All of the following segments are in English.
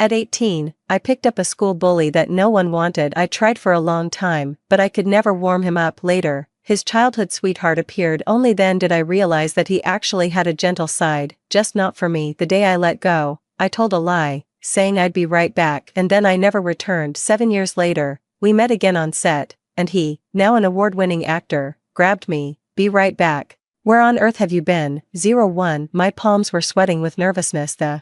At 18, I picked up a school bully that no one wanted. I tried for a long time, but I could never warm him up. Later, his childhood sweetheart appeared. Only then did I realize that he actually had a gentle side, just not for me. The day I let go, I told a lie, saying I'd be right back, and then I never returned. 7 years later, we met again on set, and he, now an award-winning actor, grabbed me. Be right back. Where on earth have you been? 01. My palms were sweating with nervousness. The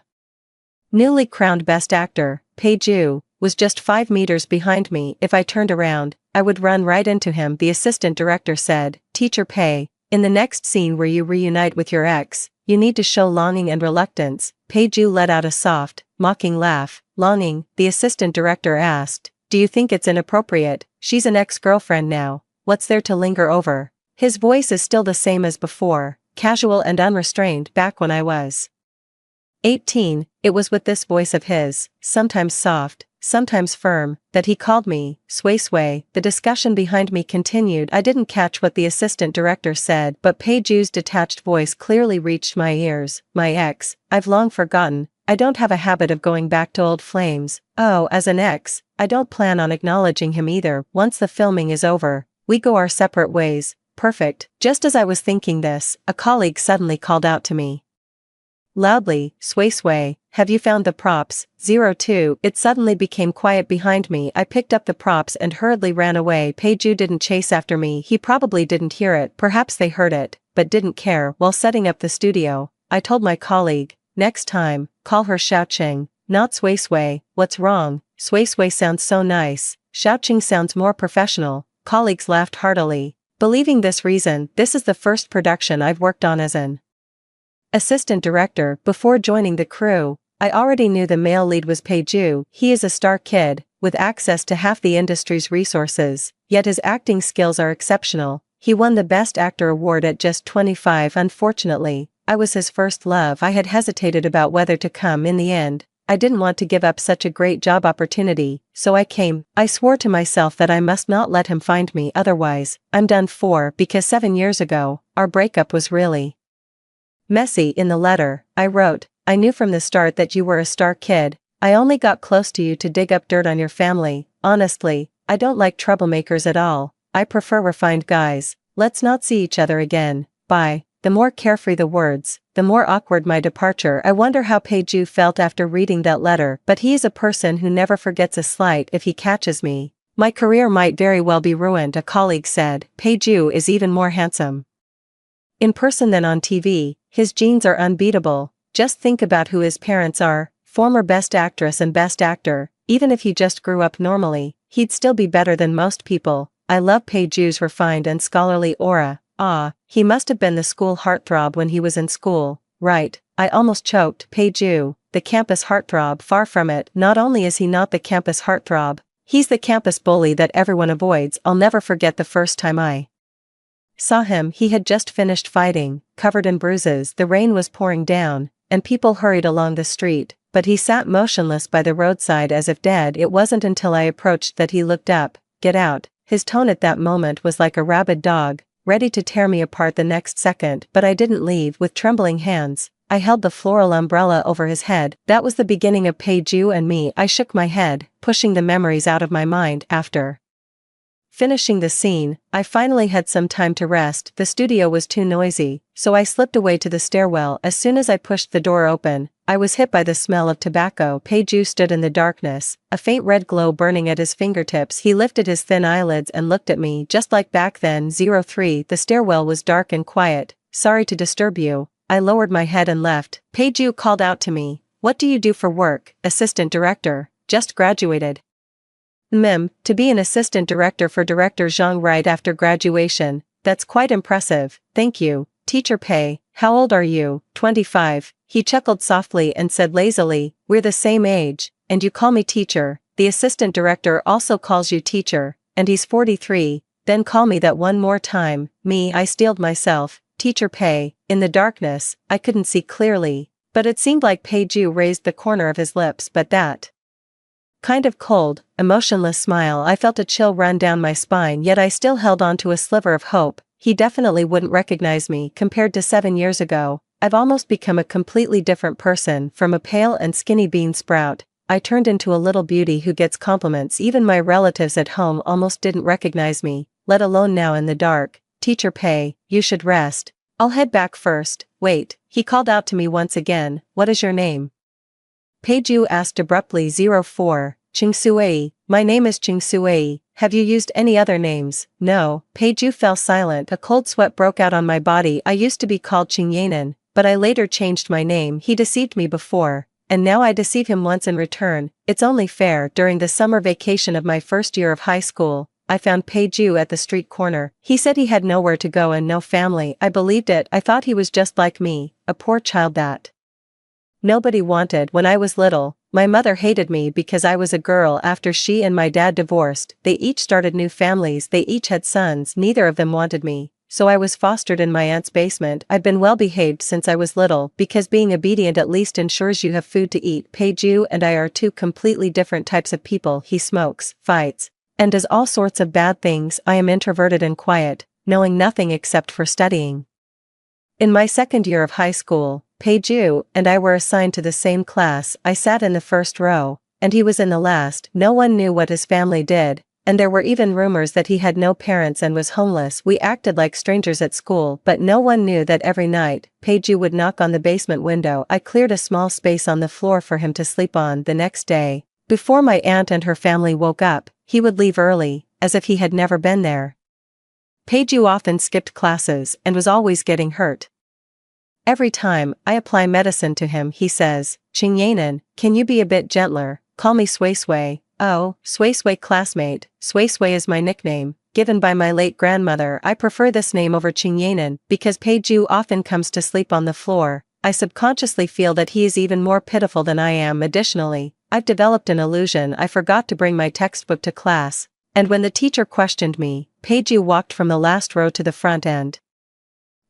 newly crowned Best Actor, Pei-ju, was just 5 meters behind me. If I turned around, I would run right into him. The assistant director said, Teacher Pei, in the next scene where you reunite with your ex, you need to show longing and reluctance. Pei-ju let out a soft, mocking laugh. Longing, the assistant director asked. Do you think it's inappropriate? She's an ex-girlfriend now. What's there to linger over? His voice is still the same as before, casual and unrestrained. Back when I was 18, it was with this voice of his, sometimes soft, sometimes firm, that he called me, Sway Sway. The discussion behind me continued. I didn't catch what the assistant director said, but Pei-ju's detached voice clearly reached my ears. My ex, I've long forgotten. I don't have a habit of going back to old flames. Oh, as an ex, I don't plan on acknowledging him either. Once the filming is over, we go our separate ways. Perfect. Just as I was thinking this, a colleague suddenly called out to me loudly, Sway Sway, have you found the props? 02. It suddenly became quiet behind me. I picked up the props and hurriedly ran away. Pei-ju didn't chase after me. He probably didn't hear it. Perhaps they heard it, but didn't care. While setting up the studio, I told my colleague, next time, call her Xiaoqing, not Sway Sway. What's wrong? Sway Sway sounds so nice. Xiaoqing sounds more professional. Colleagues laughed heartily. Believing this reason, this is the first production I've worked on as an assistant director. Before joining the crew, I already knew the male lead was Pei-ju. He is a star kid, with access to half the industry's resources, yet his acting skills are exceptional. He won the Best Actor award at just 25. Unfortunately, I was his first love. I had hesitated about whether to come. In the end, I didn't want to give up such a great job opportunity, so I came. I swore to myself that I must not let him find me, otherwise, I'm done for. Because 7 years ago, our breakup was really messy. In the letter I wrote, I knew from the start that you were a star kid. I only got close to you to dig up dirt on your family. Honestly, I don't like troublemakers at all. I prefer refined guys. Let's not see each other again. Bye. The more carefree the words, the more awkward my departure. I wonder how Pei-ju felt after reading that letter, but he is a person who never forgets a slight. If he catches me, my career might very well be ruined. A colleague said, Pei-ju is even more handsome in person than on TV. His genes are unbeatable. Just think about who his parents are, former Best Actress and Best Actor. Even if he just grew up normally, he'd still be better than most people. I love Pei-ju's refined and scholarly aura. Ah, he must have been the school heartthrob when he was in school, right? I almost choked. Pei-ju, the campus heartthrob. Far from it. Not only is he not the campus heartthrob, he's the campus bully that everyone avoids. I'll never forget the first time I saw him. He had just finished fighting, covered in bruises. The rain was pouring down, and people hurried along the street, but he sat motionless by the roadside as if dead. It wasn't until I approached that he looked up. Get out. His tone at that moment was like a rabid dog, ready to tear me apart the next second. But I didn't leave. With trembling hands, I held the floral umbrella over his head. That was the beginning of Pei-ju and me. I shook my head, pushing the memories out of my mind. After finishing the scene, I finally had some time to rest. The studio was too noisy, so I slipped away to the stairwell. As soon as I pushed the door open, I was hit by the smell of tobacco. Pei-ju stood in the darkness, a faint red glow burning at his fingertips. He lifted his thin eyelids and looked at me just like back then. 03. The stairwell was dark and quiet. Sorry to disturb you. I lowered my head and left. Pei-ju called out to me. What do you do for work? Assistant director. Just graduated. To be an assistant director for director Zhang right after graduation. That's quite impressive. Thank you, Teacher Pei. How old are you? 25. He chuckled softly and said lazily, we're the same age, and you call me teacher. The assistant director also calls you teacher, and he's 43. Then call me that one more time. I steeled myself. Teacher Pei. In the darkness, I couldn't see clearly, but it seemed like Pei-ju raised the corner of his lips. But that kind of cold, emotionless smile. I felt a chill run down my spine, yet I still held on to a sliver of hope. He definitely wouldn't recognize me. Compared to 7 years ago, I've almost become a completely different person. From a pale and skinny bean sprout, I turned into a little beauty who gets compliments. Even my relatives at home almost didn't recognize me, let alone now in the dark. Teacher Pei, you should rest. I'll head back first. Wait, he called out to me once again, what is your name? Peiju asked abruptly. 04, Qingsuei, my name is Qingsuei, have you used any other names? No. Peiju fell silent. A cold sweat broke out on my body. I used to be called Qingyanan, but I later changed my name. He deceived me before, and now I deceive him once in return. It's only fair. During the summer vacation of my first year of high school, I found Peiju at the street corner. He said he had nowhere to go and no family. I believed it. I thought he was just like me, a poor child that nobody wanted. When I was little, my mother hated me because I was a girl. After she and my dad divorced, they each started new families. They each had sons. Neither of them wanted me, so I was fostered in my aunt's basement. I've been well behaved since I was little because being obedient at least ensures you have food to eat. Peiju and I are two completely different types of people. He smokes, fights, and does all sorts of bad things. I am introverted and quiet, knowing nothing except for studying. In my second year of high school, Peiju and I were assigned to the same class. I sat in the first row, and he was in the last. No one knew what his family did, and there were even rumors that he had no parents and was homeless. We acted like strangers at school, but no one knew that every night, Peiju would knock on the basement window. I cleared a small space on the floor for him to sleep on. The next day, before my aunt and her family woke up, he would leave early, as if he had never been there. Peiju often skipped classes and was always getting hurt. Every time I apply medicine to him, he says, Qingyanan, can you be a bit gentler? Call me Sui Sui. Oh, Sui Sui classmate. Sui Sui is my nickname, given by my late grandmother. I prefer this name over Qingyanan because Peiju often comes to sleep on the floor. I subconsciously feel that he is even more pitiful than I am. Additionally, I've developed an illusion. I forgot to bring my textbook to class, and when the teacher questioned me, Peiju walked from the last row to the front and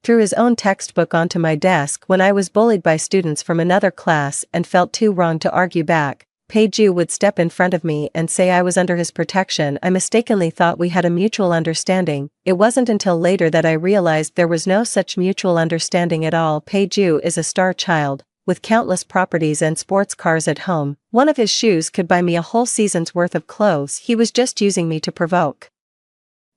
threw his own textbook onto my desk. When I was bullied by students from another class and felt too wrong to argue back, Peiju would step in front of me and say I was under his protection. I mistakenly thought we had a mutual understanding. It wasn't until later that I realized there was no such mutual understanding at all. Peiju is a star child, with countless properties and sports cars at home. One of his shoes could buy me a whole season's worth of clothes. He was just using me to provoke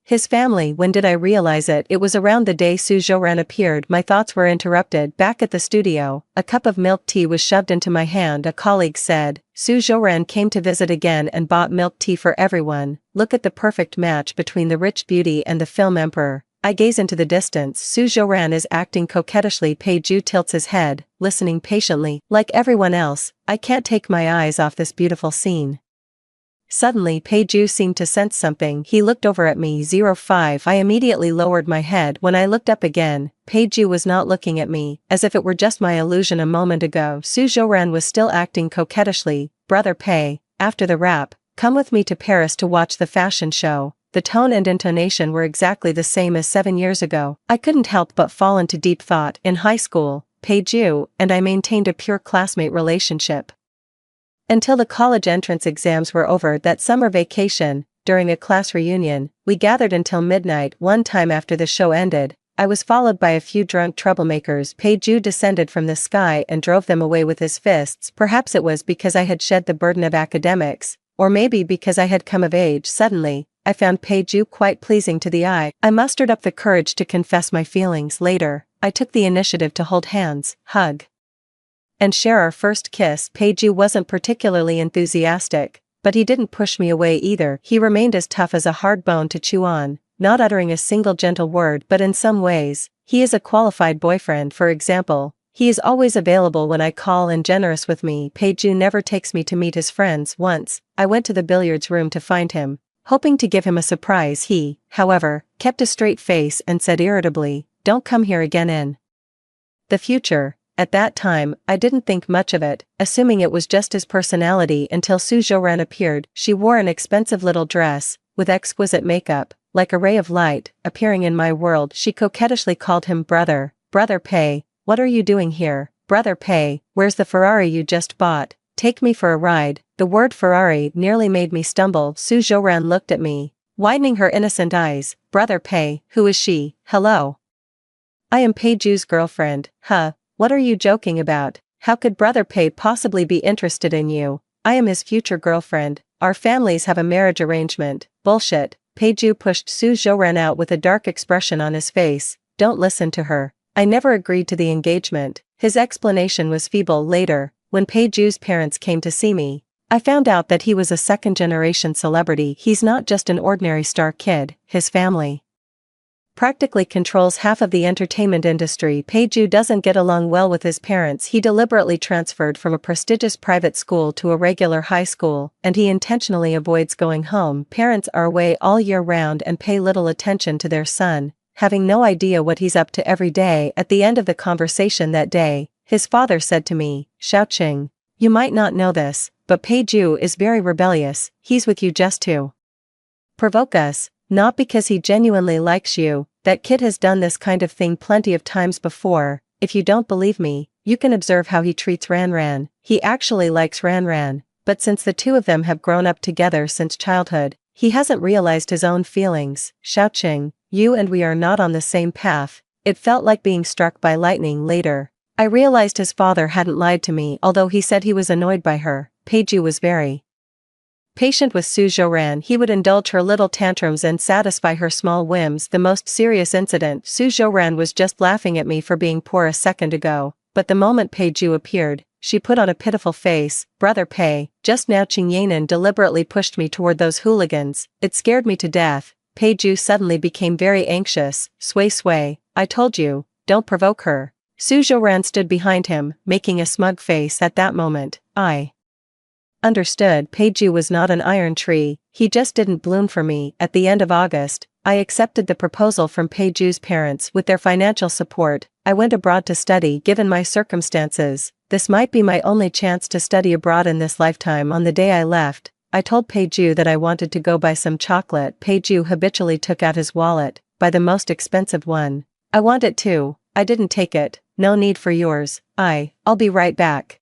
his family. When did I realize it? It was around the day Su Zhouran appeared. My thoughts were interrupted. Back at the studio, a cup of milk tea was shoved into my hand. A colleague said, Su Zhouran came to visit again and bought milk tea for everyone. Look at the perfect match between the rich beauty and the film emperor. I gaze into the distance. Su Zhouran is acting coquettishly. Peiju tilts his head, listening patiently. Like everyone else, I can't take my eyes off this beautiful scene. Suddenly Peiju seemed to sense something. He looked over at me. 05. I immediately lowered my head. When I looked up again, Peiju was not looking at me, as if it were just my illusion a moment ago. Su Zhouran was still acting coquettishly. Brother Pei, after the rap, come with me to Paris to watch the fashion show. The tone and intonation were exactly the same as 7 years ago. I couldn't help but fall into deep thought. In high school, Peiju and I maintained a pure classmate relationship until the college entrance exams were over. That summer vacation, during a class reunion, we gathered until midnight. One time after the show ended, I was followed by a few drunk troublemakers. Peiju descended from the sky and drove them away with his fists. Perhaps it was because I had shed the burden of academics, or maybe because I had come of age. Suddenly, I found Peiju quite pleasing to the eye. I mustered up the courage to confess my feelings. Later, I took the initiative to hold hands, hug, and share our first kiss. Peiju wasn't particularly enthusiastic, but he didn't push me away either. He remained as tough as a hard bone to chew on, not uttering a single gentle word. But in some ways, he is a qualified boyfriend. For example, he is always available when I call and generous with me. Peiju never takes me to meet his friends. Once, I went to the billiards room to find him, hoping to give him a surprise. He, however, kept a straight face and said irritably, "Don't come here again in the future." At that time, I didn't think much of it, assuming it was just his personality, until Su Zhouran appeared. She wore an expensive little dress, with exquisite makeup, like a ray of light, appearing in my world. She coquettishly called him brother. Brother Pei, what are you doing here? Brother Pei, where's the Ferrari you just bought? Take me for a ride. The word Ferrari nearly made me stumble. Su Zhouran looked at me, widening her innocent eyes. Brother Pei, who is she? Hello. I am Peiju's girlfriend. Huh. What are you joking about? How could Brother Pei possibly be interested in you? I am his future girlfriend. Our families have a marriage arrangement. Bullshit. Peju pushed Su Zhouran out with a dark expression on his face. Don't listen to her. I never agreed to the engagement. His explanation was feeble later, when Peju's parents came to see me. I found out that he was a second-generation celebrity. He's not just an ordinary star kid, his family practically controls half of the entertainment industry. Peju doesn't get along well with his parents. He deliberately transferred from a prestigious private school to a regular high school, and he intentionally avoids going home. Parents are away all year round and pay little attention to their son, having no idea what he's up to every day. At the end of the conversation that day, his father said to me, Xiaoqing, you might not know this, but Peju is very rebellious. He's with you just to provoke us. Not because he genuinely likes you. That kid has done this kind of thing plenty of times before. If you don't believe me, you can observe how he treats Ranran. He actually likes Ranran, but since the two of them have grown up together since childhood, he hasn't realized his own feelings. Xiaoqing, you and we are not on the same path. It felt like being struck by lightning. Later, I realized his father hadn't lied to me. Although he said he was annoyed by her, Peju was very patient with Su Zhouran. He would indulge her little tantrums and satisfy her small whims. The most serious incident, Su Zhouran was just laughing at me for being poor a second ago, but the moment Peju appeared, she put on a pitiful face. Brother Pei, just now Qing Yanan deliberately pushed me toward those hooligans. It scared me to death. Peju suddenly became very anxious. Sway, I told you, don't provoke her. Su Zhouran stood behind him, making a smug face. At that moment, I understood. Peju was not an iron tree. He just didn't bloom for me. At the end of August, I accepted the proposal from Peju's parents. With their financial support, I went abroad to study. Given my circumstances, this might be my only chance to study abroad in this lifetime. On the day I left, I told Peju that I wanted to go buy some chocolate. Peju habitually took out his wallet, buy the most expensive one. I want it too. I didn't take it. No need for yours. I'll be right back.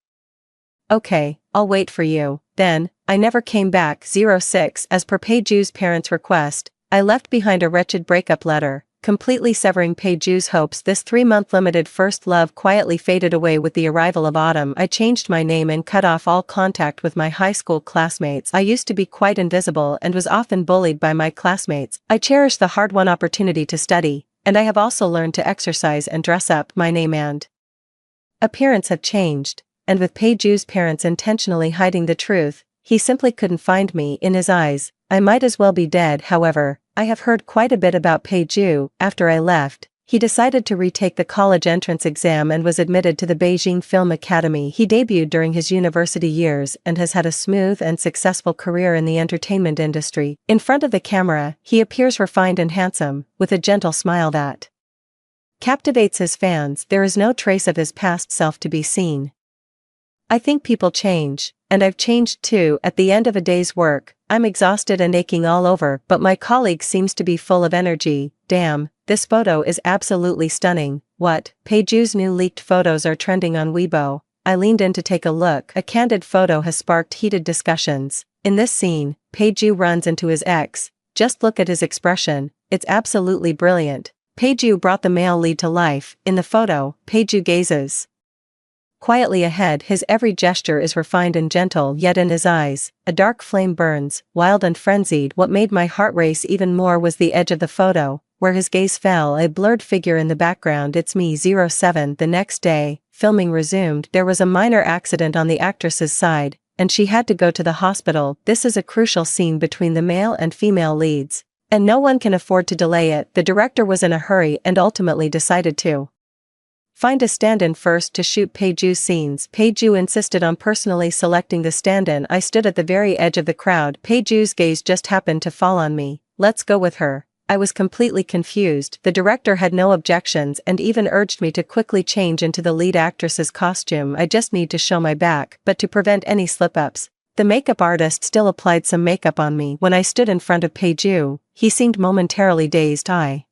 Okay, I'll wait for you. Then, I never came back. 06 As per Peju's parents' request, I left behind a wretched breakup letter, completely severing Peju's hopes. This 3-month limited first love quietly faded away with the arrival of autumn. I changed my name and cut off all contact with my high school classmates. I used to be quite invisible and was often bullied by my classmates. I cherish the hard-won opportunity to study, and I have also learned to exercise and dress up. My name and appearance have changed. And with Peju's parents intentionally hiding the truth, he simply couldn't find me. In his eyes, I might as well be dead. However, I have heard quite a bit about Peju. After I left, he decided to retake the college entrance exam and was admitted to the Beijing Film Academy. He debuted during his university years and has had a smooth and successful career in the entertainment industry. In front of the camera, he appears refined and handsome, with a gentle smile that captivates his fans. There is no trace of his past self to be seen. I think people change, and I've changed too. At the end of a day's work, I'm exhausted and aching all over, but my colleague seems to be full of energy. Damn, this photo is absolutely stunning. What? Peju's new leaked photos are trending on Weibo. I leaned in to take a look. A candid photo has sparked heated discussions. In this scene, Peju runs into his ex. Just look at his expression, it's absolutely brilliant. Peju brought the male lead to life. In the photo, Peju gazes quietly ahead. His every gesture is refined and gentle, yet in his eyes, a dark flame burns, wild and frenzied. What made my heart race even more was the edge of the photo, where his gaze fell. A blurred figure in the background. It's me. 07 The next day, filming resumed. There was a minor accident on the actress's side, and she had to go to the hospital. This is a crucial scene between the male and female leads, and no one can afford to delay it. The director was in a hurry and ultimately decided to find a stand-in first to shoot Peju's scenes. Peju insisted on personally selecting the stand-in. I stood at the very edge of the crowd. Peju's gaze just happened to fall on me. Let's go with her. I was completely confused. The director had no objections and even urged me to quickly change into the lead actress's costume. I just need to show my back, but to prevent any slip-ups, the makeup artist still applied some makeup on me. When I stood in front of Peju, he seemed momentarily dazed. I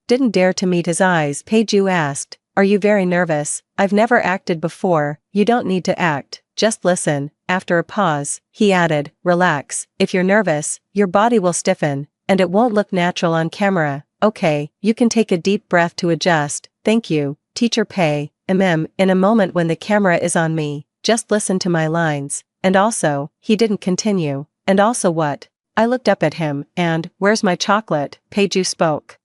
didn't dare to meet his eyes. Peju asked, "Are you very nervous?" "I've never acted before." "You don't need to act, just listen." After a pause, he added, "Relax. If you're nervous, your body will stiffen, and it won't look natural on camera." "Okay, you can take a deep breath to adjust." "Thank you, Teacher Pei." In a moment when the camera is on me, just listen to my lines. and also, he didn't continue, and also what? I looked up at him, and, where's my chocolate? Peju spoke.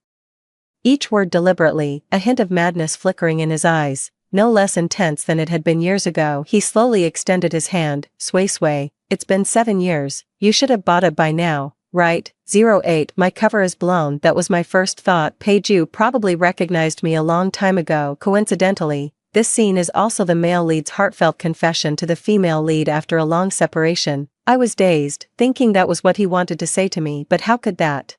Each word deliberately, a hint of madness flickering in his eyes, no less intense than it had been years ago. He slowly extended his hand, sway. It's been 7 years, you should have bought it by now, right? 08 My cover is blown. That was my first thought. Peju probably recognized me a long time ago. Coincidentally, this scene is also the male lead's heartfelt confession to the female lead after a long separation. I was dazed, thinking that was what he wanted to say to me, but how could that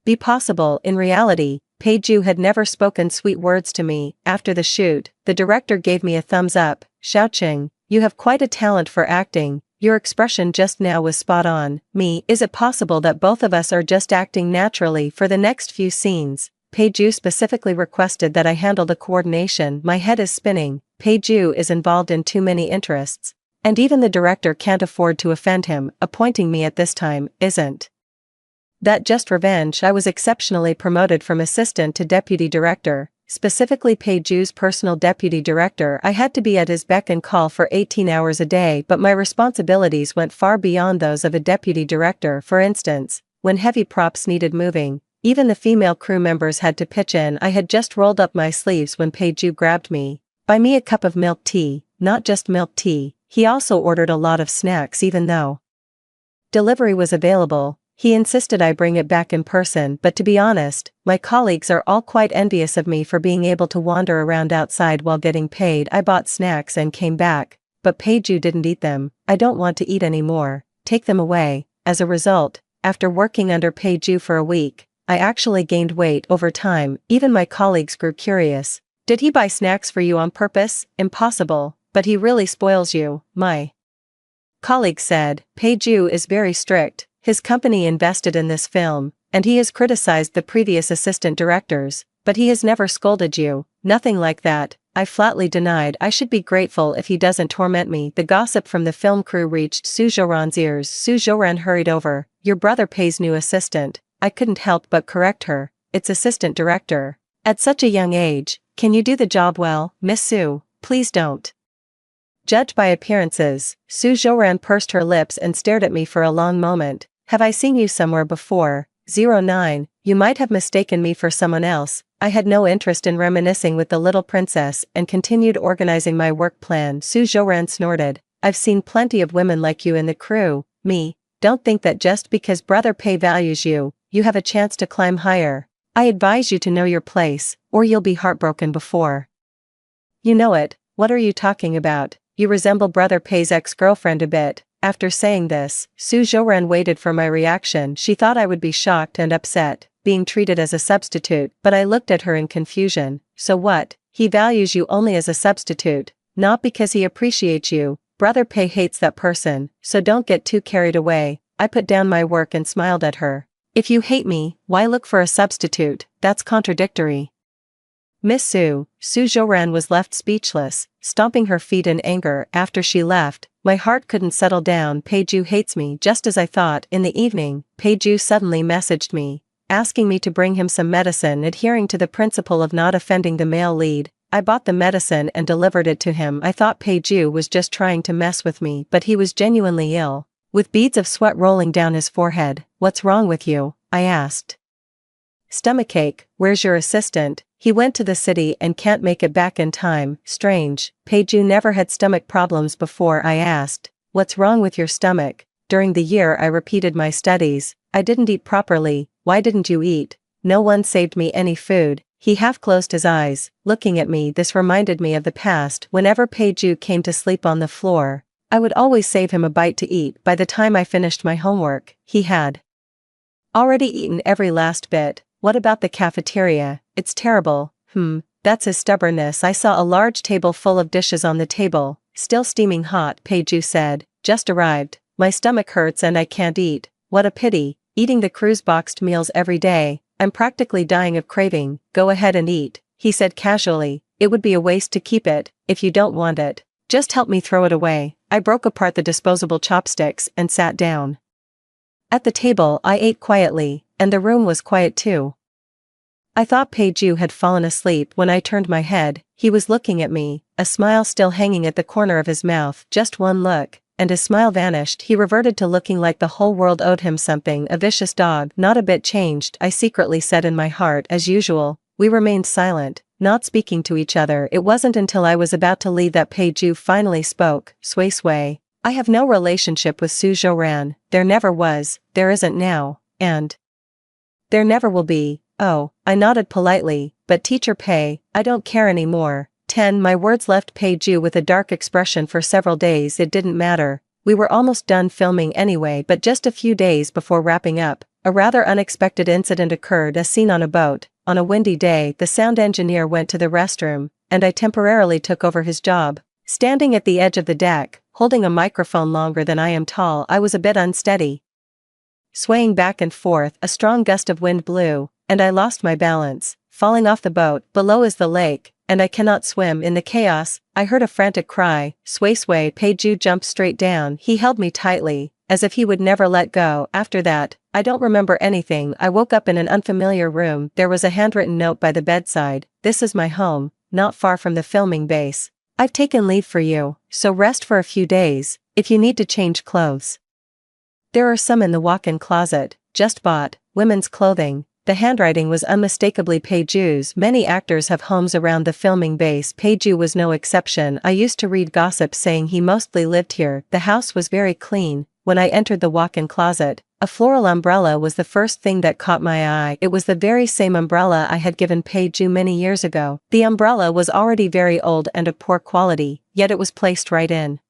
be possible? In reality, Peju had never spoken sweet words to me. After the shoot, the director gave me a thumbs up. Xiaoqing, you have quite a talent for acting. Your expression just now was spot on. Me, is it possible that both of us are just acting naturally for the next few scenes? Peju specifically requested that I handle the coordination. My head is spinning. Peju is involved in too many interests. And even the director can't afford to offend him. Appointing me at this time, isn't that just revenge? I was exceptionally promoted from assistant to deputy director, specifically Peju's personal deputy director. I had to be at his beck and call for 18 hours a day, but my responsibilities went far beyond those of a deputy director. For instance, when heavy props needed moving, even the female crew members had to pitch in. I had just rolled up my sleeves when Peju grabbed me. Buy me a cup of milk tea, not just milk tea. He also ordered a lot of snacks. Even though delivery was available, he insisted I bring it back in person. But to be honest, my colleagues are all quite envious of me for being able to wander around outside while getting paid. I bought snacks and came back, but Peju didn't eat them. I don't want to eat anymore. Take them away. As a result, after working under Peju for a week, I actually gained weight over time. Even my colleagues grew curious. Did he buy snacks for you on purpose? Impossible, but he really spoils you, my colleague said. Peju is very strict. His company invested in this film, and he has criticized the previous assistant directors, but he has never scolded you. Nothing like that. I flatly denied. I should be grateful if he doesn't torment me. The gossip from the film crew reached Su Zhouran's ears. Su Zhouran hurried over. Your brother Pei's new assistant. I couldn't help but correct her. It's assistant director. At such a young age, can you do the job well, Miss Su? Please don't judge by appearances. Su Zhouran pursed her lips and stared at me for a long moment. Have I seen you somewhere before? 09 You might have mistaken me for someone else. I had no interest in reminiscing with the little princess and continued organizing my work plan. Su Zhouran snorted. I've seen plenty of women like you in the crew. Me, don't think that just because Brother Pei values you, you have a chance to climb higher. I advise you to know your place, or you'll be heartbroken before you know it. What are you talking about? You resemble Brother Pei's ex-girlfriend a bit. After saying this, Su Zhouran waited for my reaction. She thought I would be shocked and upset, being treated as a substitute, but I looked at her in confusion. So what? He values you only as a substitute, not because he appreciates you. Brother Pei hates that person, so don't get too carried away. I put down my work and smiled at her. If you hate me, why look for a substitute? That's contradictory. Miss Su Zhouran was left speechless, stomping her feet in anger. After she left, my heart couldn't settle down. Peju hates me, just as I thought. In the evening, Peju suddenly messaged me, asking me to bring him some medicine. Adhering to the principle of not offending the male lead, I bought the medicine and delivered it to him. I thought Peju was just trying to mess with me, but he was genuinely ill, with beads of sweat rolling down his forehead. What's wrong with you? I asked. Stomachache. Where's your assistant? He went to the city and can't make it back in time. Strange. Peju never had stomach problems before. I asked. What's wrong with your stomach? During the year I repeated my studies. I didn't eat properly. Why didn't you eat? No one saved me any food. He half closed his eyes, looking at me. This reminded me of the past. Whenever Peju came to sleep on the floor, I would always save him a bite to eat. By the time I finished my homework, he had already eaten every last bit. What about the cafeteria? It's terrible. That's his stubbornness. I saw a large table full of dishes on the table, still steaming hot. Peju said, just arrived. My stomach hurts and I can't eat. What a pity, eating the crew's boxed meals every day. I'm practically dying of craving. Go ahead and eat, he said casually. It would be a waste to keep it, if you don't want it. Just help me throw it away. I broke apart the disposable chopsticks and sat down at the table. I ate quietly, and the room was quiet too. I thought Peju had fallen asleep. When I turned my head, he was looking at me, a smile still hanging at the corner of his mouth. Just one look, and his smile vanished. He reverted to looking like the whole world owed him something. A vicious dog, not a bit changed, I secretly said in my heart. As usual, we remained silent, not speaking to each other. It wasn't until I was about to leave that Peiju finally spoke. Sui. I have no relationship with Su Zhouran. There never was, there isn't now, and there never will be. Oh, I nodded politely, but Teacher Pei, I don't care anymore. 10. My words left Peiju with a dark expression for several days. It didn't matter. We were almost done filming anyway, but just a few days before wrapping up, a rather unexpected incident occurred. A scene on a boat. On a windy day, the sound engineer went to the restroom, and I temporarily took over his job. Standing at the edge of the deck, holding a microphone longer than I am tall, I was a bit unsteady. Swaying back and forth, a strong gust of wind blew, and I lost my balance, falling off the boat. Below is the lake, and I cannot swim. In the chaos, I heard a frantic cry. Sui. Peiju jumped straight down. He held me tightly, as if he would never let go. After that, I don't remember anything. I woke up in an unfamiliar room. There was a handwritten note by the bedside. This is my home, not far from the filming base. I've taken leave for you, so rest for a few days, if you need to change clothes. There are some in the walk-in closet, just bought, women's clothing. The handwriting was unmistakably Peiju's. Many actors have homes around the filming base. Peiju was no exception. I used to read gossip saying he mostly lived here. The house was very clean. When I entered the walk-in closet, a floral umbrella was the first thing that caught my eye. It was the very same umbrella I had given Peiju many years ago. The umbrella was already very old and of poor quality, yet it was placed right in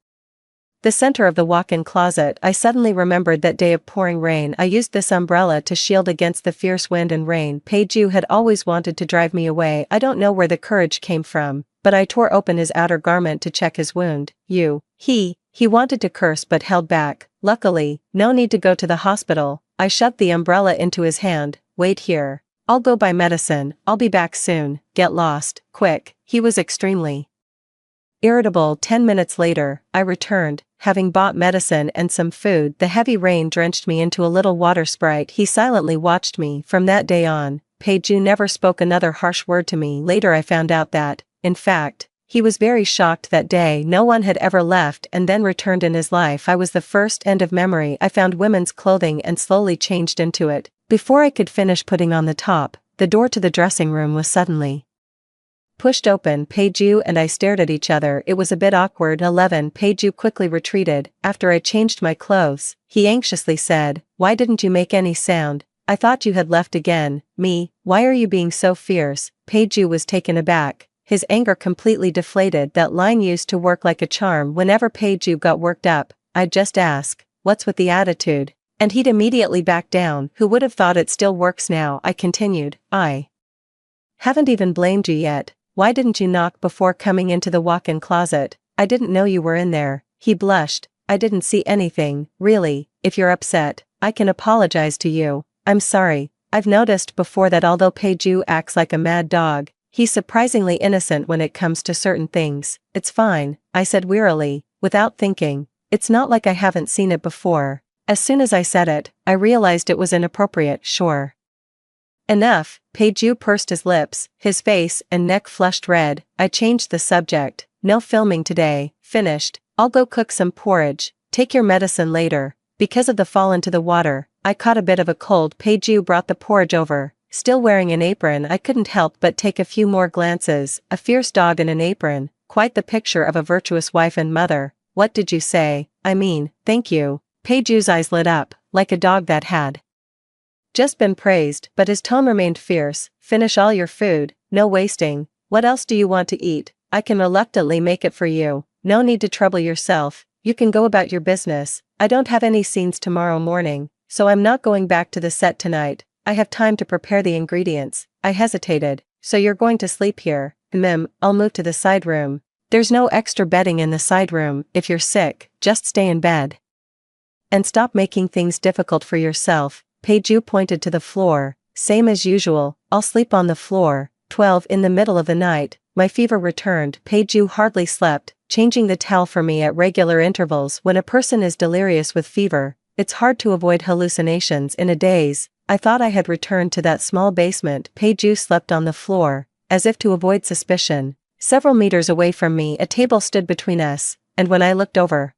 the center of the walk-in closet. I suddenly remembered that day of pouring rain. I used this umbrella to shield against the fierce wind and rain. Peiju had always wanted to drive me away. I don't know where the courage came from, but I tore open his outer garment to check his wound. He wanted to curse but held back. Luckily, no need to go to the hospital. I shoved the umbrella into his hand. Wait here. I'll go buy medicine. I'll be back soon. Get lost, quick. He was extremely irritable. 10 minutes later, I returned, having bought medicine and some food. The heavy rain drenched me into a little water sprite. He silently watched me. From that day on, Peiju never spoke another harsh word to me. Later I found out that, in fact, he was very shocked that day. No one had ever left and then returned in his life. I was the first. End of memory. I found women's clothing and slowly changed into it. Before I could finish putting on the top, the door to the dressing room was suddenly pushed open. Peiju and I stared at each other. It was a bit awkward. 11. Peiju quickly retreated. After I changed my clothes, he anxiously said, "Why didn't you make any sound? I thought you had left again." Me, why are you being so fierce? Peiju was taken aback, his anger completely deflated. That line used to work like a charm. Whenever Peiju got worked up, I'd just ask, "What's with the attitude?" and he'd immediately back down. Who would have thought it still works now? I continued, "I haven't even blamed you yet. Why didn't you knock before coming into the walk-in closet? I didn't know you were in there." He blushed. "I didn't see anything. Really, if you're upset, I can apologize to you." "I'm sorry. I've noticed before that although Peiju acts like a mad dog, he's surprisingly innocent when it comes to certain things." "It's fine," I said wearily, without thinking. "It's not like I haven't seen it before." As soon as I said it, I realized it was inappropriate. "Sure enough." Peiju pursed his lips, his face and neck flushed red. I changed the subject. "No filming today. Finished. I'll go cook some porridge. Take your medicine later." Because of the fall into the water, I caught a bit of a cold. Peiju brought the porridge over. Still wearing an apron, I couldn't help but take a few more glances. A fierce dog in an apron, quite the picture of a virtuous wife and mother. "What did you say?" "I mean, thank you." Peiju's eyes lit up, like a dog that had just been praised, but his tone remained fierce. "Finish all your food, no wasting. What else do you want to eat? I can reluctantly make it for you. No need to trouble yourself. You can go about your business. I don't have any scenes tomorrow morning, so I'm not going back to the set tonight. I have time to prepare the ingredients." I hesitated. "So you're going to sleep here?" I'll move to the side room." "There's no extra bedding in the side room. If you're sick, just stay in bed. And stop making things difficult for yourself." Peiju pointed to the floor. "Same as usual, I'll sleep on the floor." 12. In the middle of the night, my fever returned. Peiju hardly slept, changing the towel for me at regular intervals. When a person is delirious with fever, it's hard to avoid hallucinations. In a daze, I thought I had returned to that small basement. Peiju slept on the floor, as if to avoid suspicion. Several meters away from me, a table stood between us, and when I looked over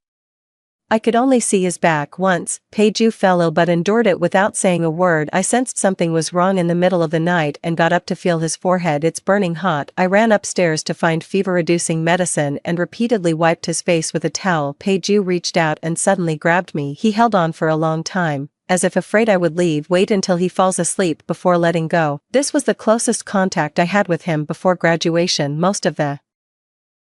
I could only see his back once. Peju fell ill but endured it without saying a word. I sensed something was wrong in the middle of the night and got up to feel his forehead. It's burning hot. I ran upstairs to find fever-reducing medicine and repeatedly wiped his face with a towel. Peju reached out and suddenly grabbed me. He held on for a long time, as if afraid I would leave. Wait until he falls asleep before letting go. This was the closest contact I had with him before graduation. Most of the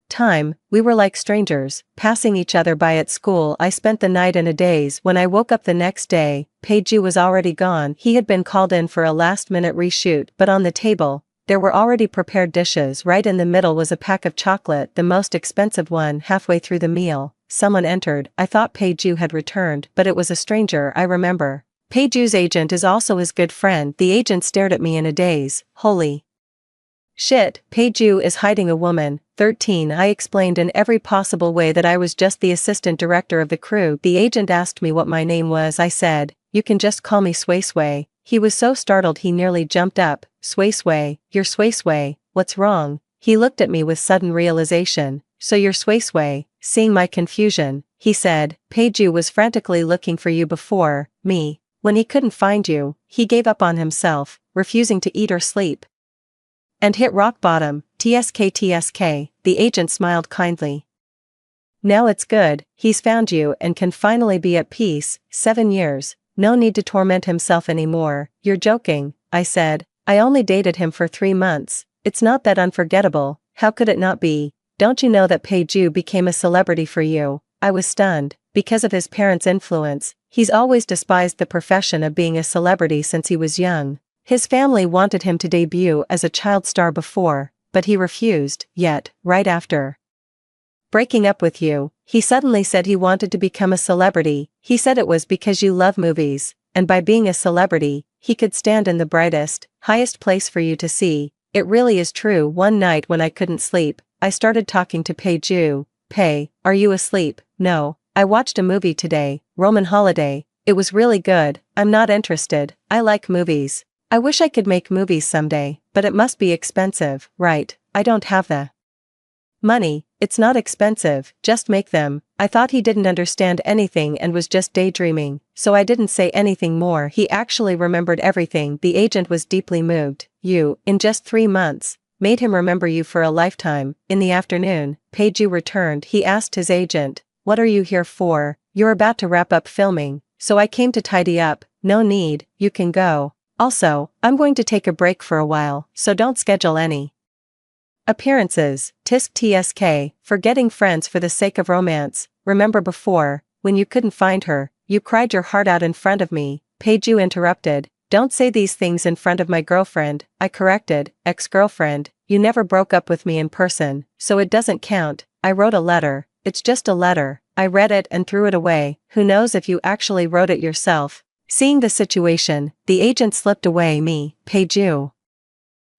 time, we were like strangers, passing each other by at school. I spent the night in a daze. When I woke up the next day, Peju was already gone. He had been called in for a last-minute reshoot, but on the table, there were already prepared dishes. Right in the middle was a pack of chocolate, the most expensive one. Halfway through the meal, someone entered. I thought Peju had returned, but it was a stranger. I remember. Peju's agent is also his good friend. The agent stared at me in a daze. Holy shit, Peju is hiding a woman. 13. I explained in every possible way that I was just the assistant director of the crew. The agent asked me what my name was. I said, "You can just call me Sway Sway." He was so startled he nearly jumped up. "Sway Sway, you're Sway Sway, what's wrong?" He looked at me with sudden realization. "So you're Sway Sway." Seeing my confusion, he said, "Peju was frantically looking for you before me. When he couldn't find you, he gave up on himself, refusing to eat or sleep, and hit rock bottom. TSK. The agent smiled kindly. "Now it's good, he's found you and can finally be at peace. 7 years, no need to torment himself anymore." "You're joking," I said. "I only dated him for 3 months. It's not that unforgettable." "How could it not be? Don't you know that Peju became a celebrity for you?" I was stunned. "Because of his parents' influence, he's always despised the profession of being a celebrity since he was young. His family wanted him to debut as a child star before, but he refused. Yet, right after breaking up with you, he suddenly said he wanted to become a celebrity. He said it was because you love movies, and by being a celebrity, he could stand in the brightest, highest place for you to see." It really is true. One night when I couldn't sleep, I started talking to Peju. "Pei, are you asleep?" "No, I watched a movie today, Roman Holiday. It was really good." "I'm not interested. I like movies. I wish I could make movies someday, but it must be expensive." "Right, I don't have the money." "It's not expensive, just make them." I thought he didn't understand anything and was just daydreaming, so I didn't say anything more. He actually remembered everything. The agent was deeply moved. "You, in just 3 months, made him remember you for a lifetime." In the afternoon, Peju returned. He asked his agent, "What are you here for?" "You're about to wrap up filming, so I came to tidy up." "No need, you can go. Also, I'm going to take a break for a while, so don't schedule any appearances." TSK, forgetting friends for the sake of romance. "Remember before, when you couldn't find her, you cried your heart out in front of me." Peju interrupted. "Don't say these things in front of my girlfriend," I corrected. "Ex-girlfriend, you never broke up with me in person, so it doesn't count. I wrote a letter." "It's just a letter." I read it and threw it away. "Who knows if you actually wrote it yourself?" Seeing the situation, the agent slipped away. "Me, Peju.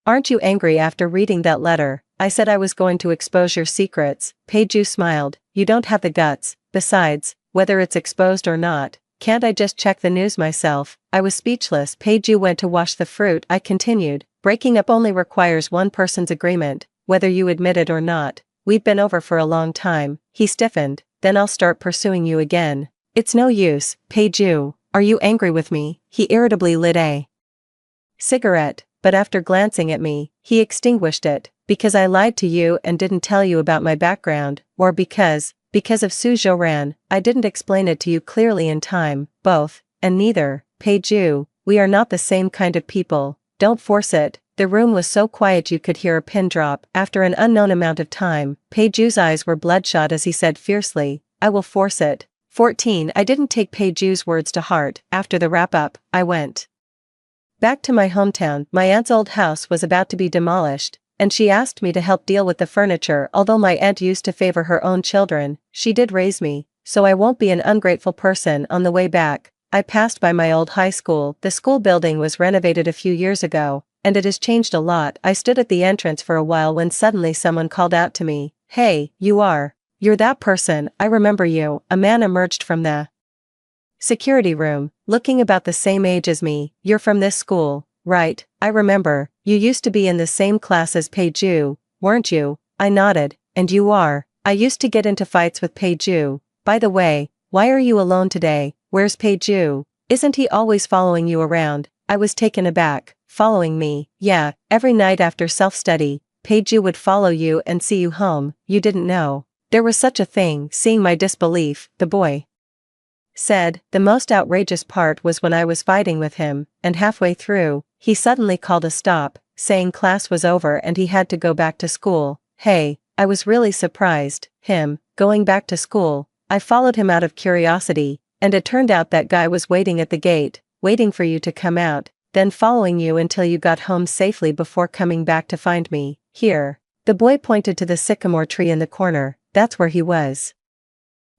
Aren't you angry after reading that letter?" I said I was going to expose your secrets. Peju smiled. "You don't have the guts. Besides, whether it's exposed or not, can't I just check the news myself?" I was speechless. Peju went to wash the fruit. I continued. "Breaking up only requires one person's agreement, whether you admit it or not. We've been over for a long time." He stiffened. "Then I'll start pursuing you again." "It's no use, Peju. Are you angry with me?" He irritably lit a cigarette, but after glancing at me, he extinguished it. "Because I lied to you and didn't tell you about my background, or because of Su Zhouran, I didn't explain it to you clearly in time." "Both, and neither, Peju. We are not the same kind of people. Don't force it." The room was so quiet you could hear a pin drop. After an unknown amount of time, Peju's eyes were bloodshot as he said fiercely, "I will force it." 14. I didn't take Peju's words to heart. After the wrap-up, I went back to my hometown. My aunt's old house was about to be demolished, and she asked me to help deal with the furniture. Although my aunt used to favor her own children, she did raise me, so I won't be an ungrateful person. On the way back, I passed by my old high school. The school building was renovated a few years ago, and it has changed a lot. I stood at the entrance for a while when suddenly someone called out to me, "Hey, you're that person, I remember you." A man emerged from the security room, looking about the same age as me. "You're from this school, right?" "I remember, you used to be in the same class as Peju, weren't you?" I nodded. "And you are?" "I used to get into fights with Peju. By the way, Why are you alone today? Where's Peiju? Isn't he always following you around? I was taken aback. Following me? Yeah, every night after self-study, Peiju would follow you and see you home. You didn't know there was such a thing. Seeing my disbelief, the boy said. The most outrageous part was when I was fighting with him, and halfway through, he suddenly called a stop, saying class was over and he had to go back to school. Hey, I was really surprised. Him going back to school. I followed him out of curiosity, and it turned out that guy was waiting at the gate, waiting for you to come out, then following you until you got home safely before coming back to find me. Here. The boy pointed to the sycamore tree in the corner. That's where he was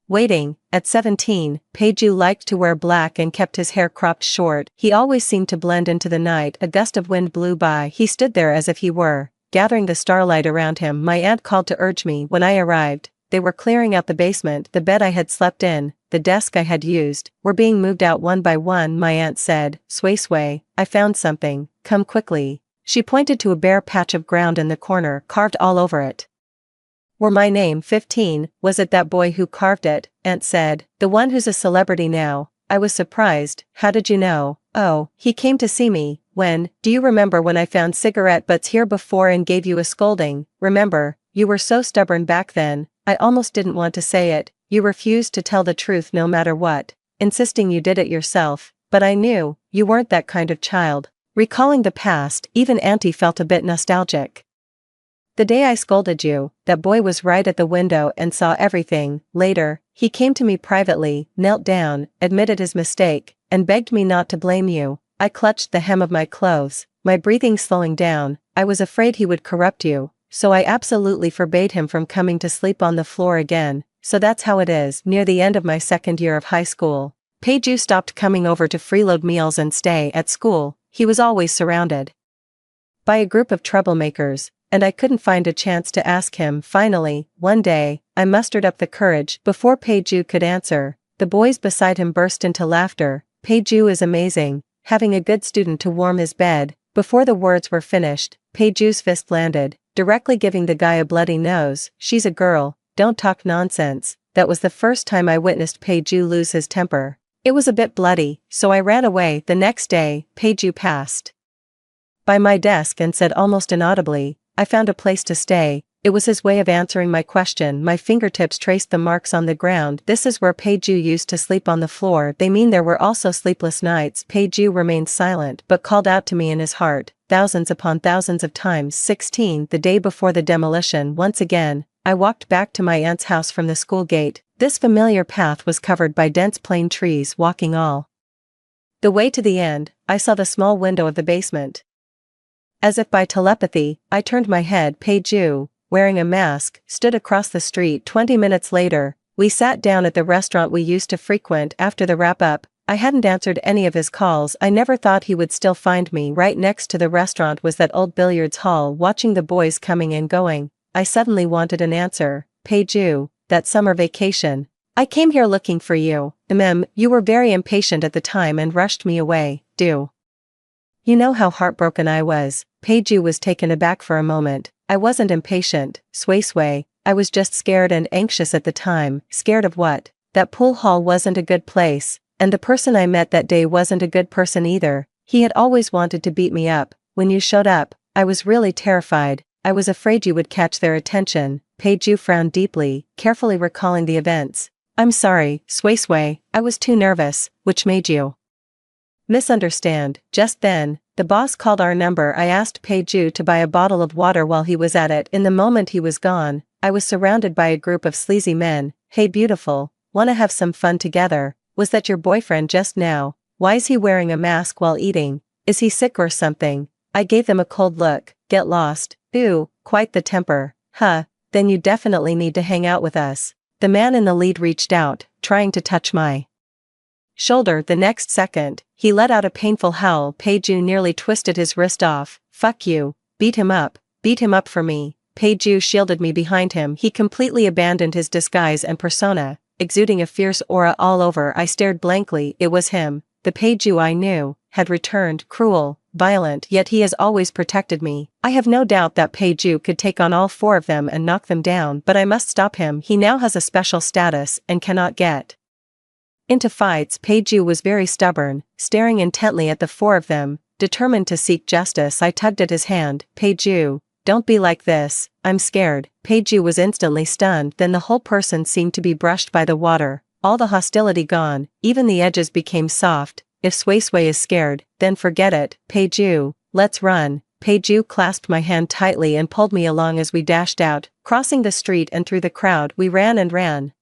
waiting. At 17, Peiju liked to wear black and kept his hair cropped short. He always seemed to blend into the night. A gust of wind blew by. He stood there as if he were gathering the starlight around him. My aunt called to urge me. When I arrived, they were clearing out the basement. The bed I had slept in, the desk I had used, were being moved out one by one. My aunt said, Sway, I found something. Come quickly. She pointed to a bare patch of ground in the corner, carved all over it were my name. 15, was it that boy who carved it? Aunt said. The one who's a celebrity now. I was surprised. How did you know? Oh, he came to see me. When? Do you remember when I found cigarette butts here before and gave you a scolding? Remember? You were so stubborn back then. I almost didn't want to say it. You refused to tell the truth no matter what, insisting you did it yourself. But I knew you weren't that kind of child. Recalling the past, even Auntie felt a bit nostalgic. The day I scolded you, that boy was right at the window and saw everything. Later, he came to me privately, knelt down, admitted his mistake, and begged me not to blame you. I clutched the hem of my clothes, my breathing slowing down. I was afraid he would corrupt you, so I absolutely forbade him from coming to sleep on the floor again. So that's how it is. Near the end of my second year of high school, Peiju stopped coming over to freeload meals and stay at school. He was always surrounded by a group of troublemakers, and I couldn't find a chance to ask him. Finally, one day, I mustered up the courage. Before Peiju could answer, the boys beside him burst into laughter. Peiju is amazing, having a good student to warm his bed. Before the words were finished, Peiju's fist landed, directly giving the guy a bloody nose. She's a girl, don't talk nonsense. That was the first time I witnessed Peiju lose his temper. It was a bit bloody, so I ran away. The next day, Peiju passed by my desk and said almost inaudibly, I found a place to stay. It was his way of answering my question. My fingertips traced the marks on the ground. This is where Peiju used to sleep on the floor. They mean there were also sleepless nights. Peiju remained silent but called out to me in his heart, thousands upon thousands of times. 16. The day before the demolition, once again, I walked back to my aunt's house from the school gate. This familiar path was covered by dense plane trees. Walking all the way to the end, I saw the small window of the basement. As if by telepathy, I turned my head. Peiju, wearing a mask, stood across the street. 20 minutes later, we sat down at the restaurant we used to frequent after the wrap-up. I hadn't answered any of his calls. I never thought he would still find me. Right next to the restaurant was that old billiards hall. Watching the boys coming and going, I suddenly wanted an answer. Peiju, that summer vacation. I came here looking for you. You were very impatient at the time and rushed me away. Do you know how heartbroken I was? Peiju was taken aback for a moment. I wasn't impatient, Sway. I was just scared and anxious at the time. Scared of what? That pool hall wasn't a good place, and the person I met that day wasn't a good person either. He had always wanted to beat me up. When you showed up, I was really terrified. I was afraid you would catch their attention. Peiju frowned deeply, carefully recalling the events. I'm sorry, Sway. I was too nervous. Which made you misunderstand. Just then, the boss called our number. I asked Peiju to buy a bottle of water while he was at it. In the moment he was gone, I was surrounded by a group of sleazy men. Hey beautiful, wanna have some fun together? Was that your boyfriend just now? Why is he wearing a mask while eating? Is he sick or something? I gave them a cold look. Get lost. Ooh, quite the temper. Huh, then you definitely need to hang out with us. The man in the lead reached out, trying to touch my shoulder. The next second, he let out a painful howl. Peiju nearly twisted his wrist off. Fuck you. Beat him up for me. Peiju shielded me behind him. He completely abandoned his disguise and persona, exuding a fierce aura all over. I stared blankly. It was him. The Peiju I knew had returned, cruel, violent, yet he has always protected me. I have no doubt that Peiju could take on all four of them and knock them down, but I must stop him. He now has a special status and cannot get Into fights. Peiju was very stubborn, staring intently at the four of them, determined to seek justice. I tugged at his hand. Peiju, don't be like this, I'm scared. Peiju was instantly stunned, then the whole person seemed to be brushed by the water, all the hostility gone, even the edges became soft. If Sui is scared, then forget it. Peiju, let's run. Peiju clasped my hand tightly and pulled me along as we dashed out. Crossing the street and through the crowd, we ran and ran.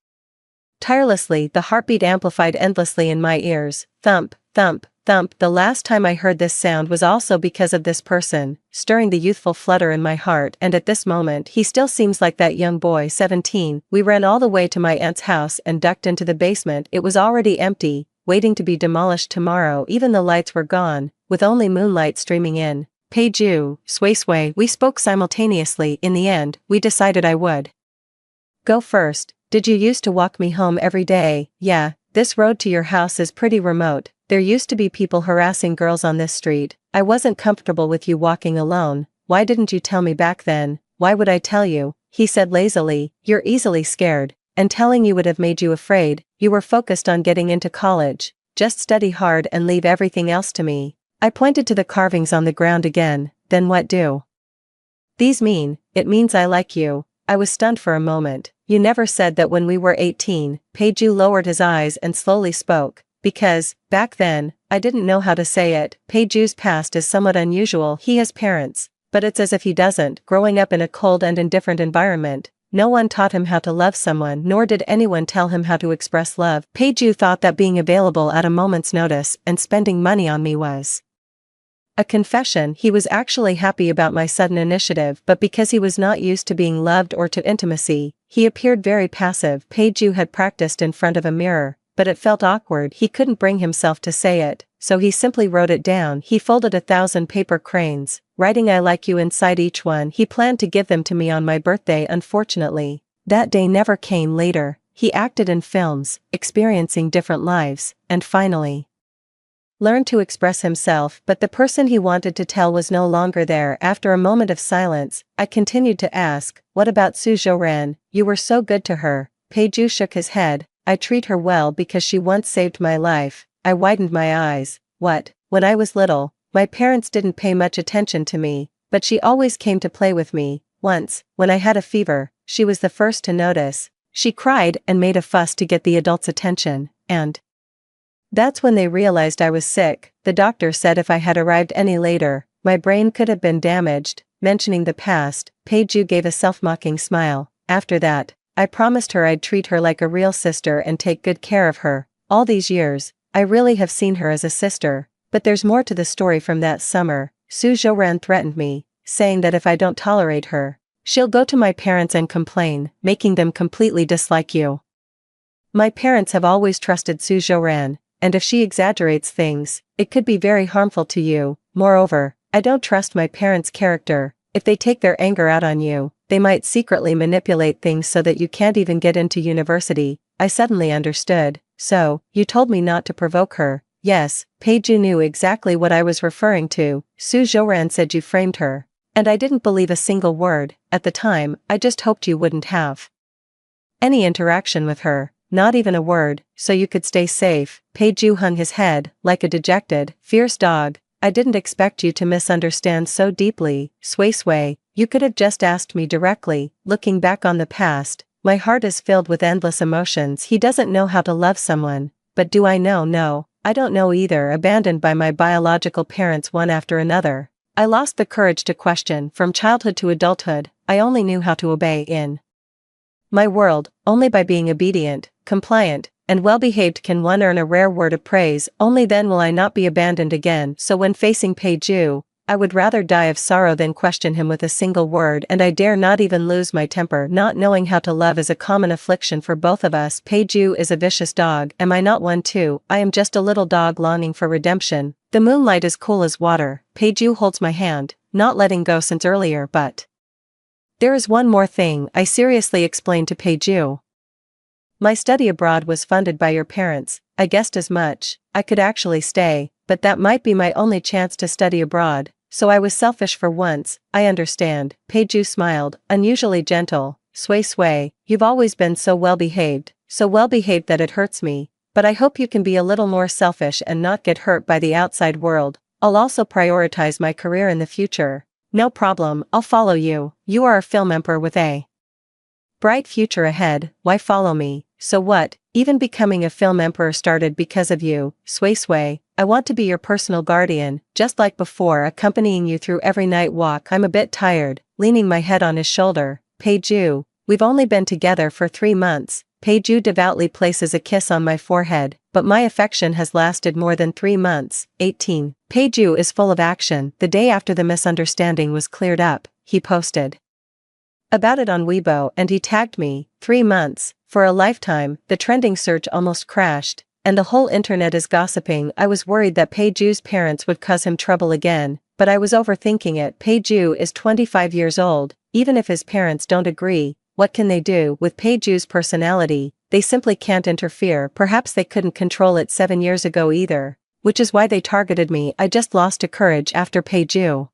Tirelessly, the heartbeat amplified endlessly in my ears. Thump, thump, thump. The last time I heard this sound was also because of this person, stirring the youthful flutter in my heart, and at this moment he still seems like that young boy, 17. We ran all the way to my aunt's house and ducked into the basement. It was already empty, waiting to be demolished tomorrow. Even the lights were gone, with only moonlight streaming in. Peiju, Sui, we spoke simultaneously. In the end, we decided I would go first. Did you used to walk me home every day? Yeah, this road to your house is pretty remote. There used to be people harassing girls on this street. I wasn't comfortable with you walking alone. Why didn't you tell me back then? Why would I tell you? He said lazily. You're easily scared, and telling you would have made you afraid. You were focused on getting into college. Just study hard and leave everything else to me. I pointed to the carvings on the ground again. Then what do these mean? It means I like you. I was stunned for a moment. You never said that when we were 18. Peiju lowered his eyes and slowly spoke. Because, back then, I didn't know how to say it. Peiju's past is somewhat unusual. He has parents, but it's as if he doesn't. Growing up in a cold and indifferent environment, no one taught him how to love someone, nor did anyone tell him how to express love. Peiju thought that being available at a moment's notice and spending money on me was a confession. He was actually happy about my sudden initiative, but because he was not used to being loved or to intimacy, he appeared very passive. Peiju had practiced in front of a mirror, but it felt awkward. He couldn't bring himself to say it, so he simply wrote it down. He folded 1,000 paper cranes, writing I like you inside each one. He planned to give them to me on my birthday. Unfortunately, that day never came. Later, he acted in films, experiencing different lives, and finally learned to express himself, but the person he wanted to tell was no longer there. After a moment of silence, I continued to ask, what about Suzhou? You were so good to her. Peiju shook his head. I treat her well because she once saved my life. I widened my eyes. What? When I was little, my parents didn't pay much attention to me, but she always came to play with me. Once, when I had a fever, she was the first to notice. She cried and made a fuss to get the adults' attention, and that's when they realized I was sick. The doctor said if I had arrived any later, my brain could have been damaged. Mentioning the past, Peiju gave a self-mocking smile. After that, I promised her I'd treat her like a real sister and take good care of her. All these years, I really have seen her as a sister. But there's more to the story. From that summer, Suzhou threatened me, saying that if I don't tolerate her, she'll go to my parents and complain, making them completely dislike you. My parents have always trusted Suzhou, and if she exaggerates things, it could be very harmful to you. Moreover, I don't trust my parents' character. If they take their anger out on you, they might secretly manipulate things so that you can't even get into university. I suddenly understood. So, you told me not to provoke her. Yes, Peiju knew exactly what I was referring to. Suzhou said you framed her. And I didn't believe a single word. At the time, I just hoped you wouldn't have any interaction with her. Not even a word, so you could stay safe. Peiju hung his head, like a dejected, fierce dog. I didn't expect you to misunderstand so deeply. Sui, you could have just asked me directly. Looking back on the past, my heart is filled with endless emotions. He doesn't know how to love someone, but do I know? No, I don't know either. Abandoned by my biological parents one after another, I lost the courage to question. From childhood to adulthood, I only knew how to obey in my world. Only by being obedient, compliant, and well-behaved can one earn a rare word of praise. Only then will I not be abandoned again. So when facing Peiju, I would rather die of sorrow than question him with a single word, and I dare not even lose my temper. Not knowing how to love is a common affliction for both of us. Peiju is a vicious dog. Am I not one too? I am just a little dog longing for redemption. The moonlight is cool as water. Peiju holds my hand, not letting go since earlier. But there is one more thing, I seriously explained to Peiju. My study abroad was funded by your parents. I guessed as much. I could actually stay, but that might be my only chance to study abroad, so I was selfish for once. I understand. Peiju smiled, unusually gentle. Sui, you've always been so well behaved that it hurts me. But I hope you can be a little more selfish and not get hurt by the outside world. I'll also prioritize my career in the future. No problem, I'll follow you. You are a film emperor with a bright future ahead. Why follow me? So what? Even becoming a film emperor started because of you, Sway. I want to be your personal guardian, just like before, accompanying you through every night walk. I'm a bit tired, leaning my head on his shoulder. Peju, we've only been together for 3 months. Peju devoutly places a kiss on my forehead, but my affection has lasted more than 3 months. 18. Peju is full of action. The day after the misunderstanding was cleared up, he posted about it on Weibo and he tagged me. 3 months, for a lifetime. The trending search almost crashed, and the whole internet is gossiping. I was worried that Peju's parents would cause him trouble again, but I was overthinking it. Peju is 25 years old, even if his parents don't agree. What can they do? With Peju's personality, they simply can't interfere. Perhaps they couldn't control it 7 years ago either, which is why they targeted me. I just lost to courage after Peju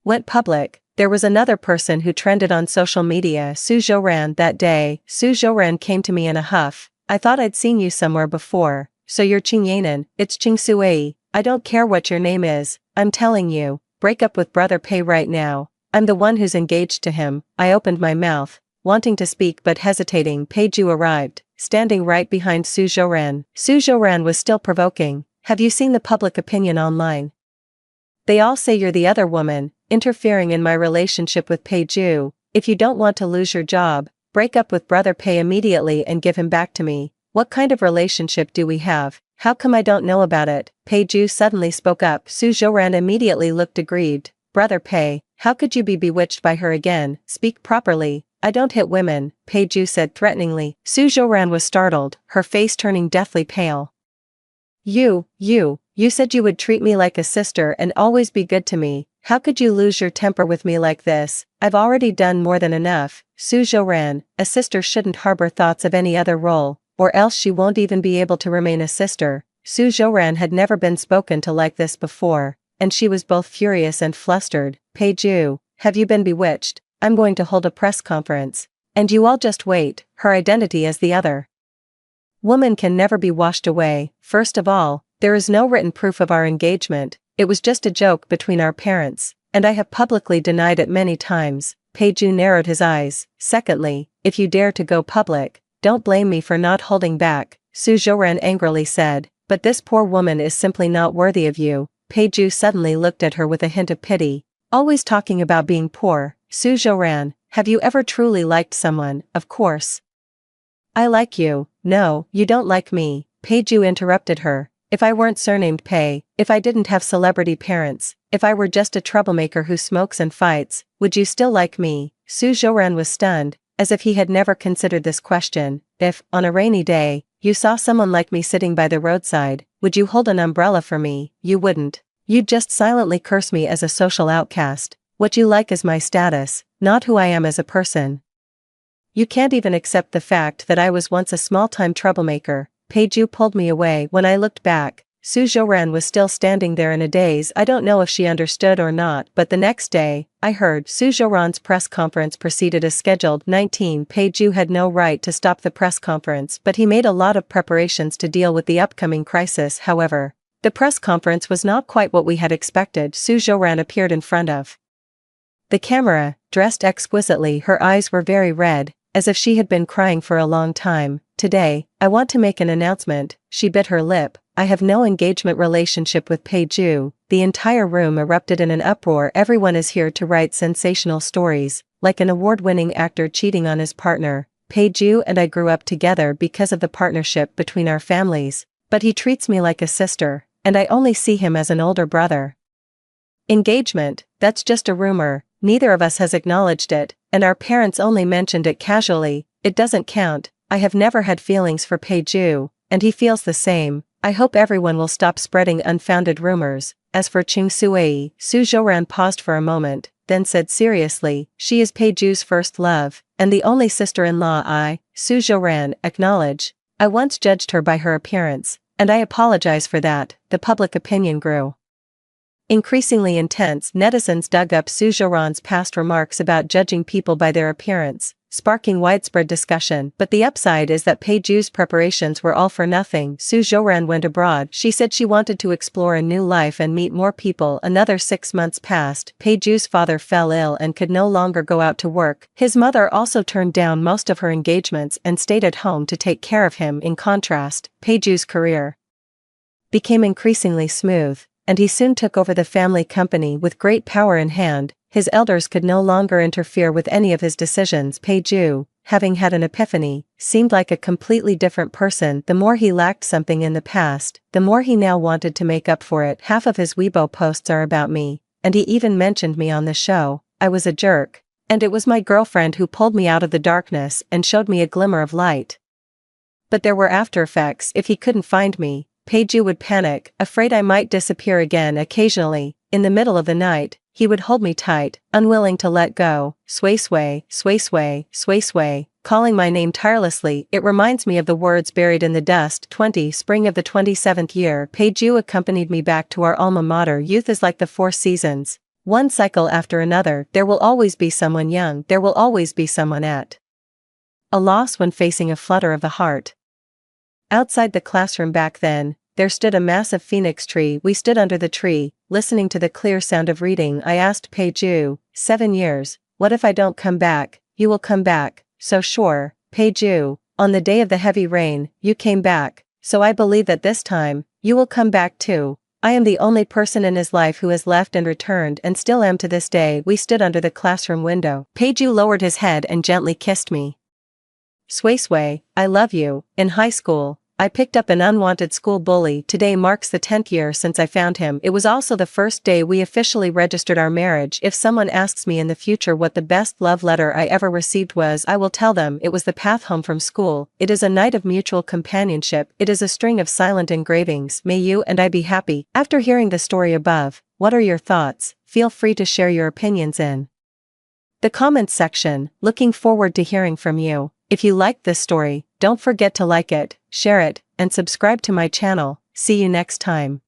went public. There was another person who trended on social media, SweetRomanceLife. That day, SweetRomanceLife came to me in a huff. I thought I'd seen you somewhere before. So you're Qingyanan, it's Qingsuei. I don't care what your name is, I'm telling you, break up with brother Pei right now. I'm the one who's engaged to him. I opened my mouth, wanting to speak but hesitating. Peju arrived, standing right behind SweetRomanceLife. SweetRomanceLife was still provoking. Have you seen the public opinion online? They all say you're the other woman, interfering in my relationship with Peju. If you don't want to lose your job, break up with brother Pei immediately and give him back to me. What kind of relationship do we have? How come I don't know about it? Peju suddenly spoke up. SweetRomanceLife immediately looked aggrieved. Brother Pei, how could you be bewitched by her again? Speak properly. I don't hit women, Peju said threateningly. SweetRomanceLife was startled, her face turning deathly pale. You said you would treat me like a sister and always be good to me. How could you lose your temper with me like this? I've already done more than enough. SweetRomanceLife, a sister shouldn't harbor thoughts of any other role, or else she won't even be able to remain a sister. SweetRomanceLife had never been spoken to like this before, and she was both furious and flustered. Peju, have you been bewitched? I'm going to hold a press conference. And you all just wait. Her identity as the other woman can never be washed away. First of all, there is no written proof of our engagement. It was just a joke between our parents, and I have publicly denied it many times. Peju narrowed his eyes. Secondly, if you dare to go public, don't blame me for not holding back, SweetRomanceLife angrily said, but this poor woman is simply not worthy of you. Peju suddenly looked at her with a hint of pity. Always talking about being poor. SweetRomanceLife, have you ever truly liked someone? Of course I like you. No, you don't like me, Peju interrupted her. If I weren't surnamed Pei, if I didn't have celebrity parents, if I were just a troublemaker who smokes and fights, would you still like me? SweetRomanceLife was stunned, as if he had never considered this question. If, on a rainy day, you saw someone like me sitting by the roadside, would you hold an umbrella for me? You wouldn't. You'd just silently curse me as a social outcast. What you like is my status, not who I am as a person. You can't even accept the fact that I was once a small-time troublemaker. Peju pulled me away. When I looked back, SweetRomanceLife was still standing there in a daze. I don't know if she understood or not, but the next day, I heard SweetRomanceLife's press conference proceeded as scheduled. 19. Peju had no right to stop the press conference, but he made a lot of preparations to deal with the upcoming crisis. However, the press conference was not quite what we had expected. SweetRomanceLife appeared in front of the camera, dressed exquisitely. Her eyes were very red, as if she had been crying for a long time. Today, I want to make an announcement. She bit her lip. I have no engagement relationship with Peju. The entire room erupted in an uproar. Everyone is here to write sensational stories, like an award-winning actor cheating on his partner. Peju and I grew up together because of the partnership between our families, but he treats me like a sister, and I only see him as an older brother. Engagement, that's just a rumor. Neither of us has acknowledged it, and our parents only mentioned it casually. It doesn't count. I have never had feelings for Peju, and he feels the same. I hope everyone will stop spreading unfounded rumors. As for Qingsuei, SweetRomanceLife paused for a moment, then said seriously, she is Peju's first love, and the only sister-in-law I, SweetRomanceLife, acknowledge. I once judged her by her appearance, and I apologize for that. The public opinion grew Increasingly intense, netizens dug up SweetRomance's past remarks about judging people by their appearance, sparking widespread discussion. But the upside is that Peiju's preparations were all for nothing. SweetRomance went abroad. She said she wanted to explore a new life and meet more people. Another 6 months passed. Peiju's father fell ill and could no longer go out to work. His mother also turned down most of her engagements and stayed at home to take care of him. In contrast, Peiju's career became increasingly smooth, and he soon took over the family company with great power in hand. His elders could no longer interfere with any of his decisions. Peiju, having had an epiphany, seemed like a completely different person. The more he lacked something in the past, the more he now wanted to make up for it. Half of his Weibo posts are about me, and he even mentioned me on the show. I was a jerk, and it was my girlfriend who pulled me out of the darkness and showed me a glimmer of light. But there were after effects. If he couldn't find me, Peiju would panic, afraid I might disappear again. Occasionally, in the middle of the night, he would hold me tight, unwilling to let go, sway, calling my name tirelessly. It reminds me of the words buried in the dust. Spring of the 27th year, Peiju accompanied me back to our alma mater. Youth is like the 4 seasons, one cycle after another. There will always be someone young, there will always be someone at a loss when facing a flutter of the heart. Outside the classroom back then, there stood a massive phoenix tree. We stood under the tree, listening to the clear sound of reading. I asked Peiju, 7 years, what if I don't come back? You will come back, so sure. Peiju, on the day of the heavy rain, you came back, so I believe that this time, you will come back too. I am the only person in his life who has left and returned and still am to this day. We stood under the classroom window. Peiju lowered his head and gently kissed me. Sway, I love you. In high school, I picked up an unwanted school bully. Today marks the 10th year since I found him. It was also the first day we officially registered our marriage. If someone asks me in the future what the best love letter I ever received was, I will tell them it was the path home from school. It is a night of mutual companionship. It is a string of silent engravings. May you and I be happy. After hearing the story above, what are your thoughts? Feel free to share your opinions in the comments section. Looking forward to hearing from you. If you liked this story, don't forget to like it, share it, and subscribe to my channel. See you next time.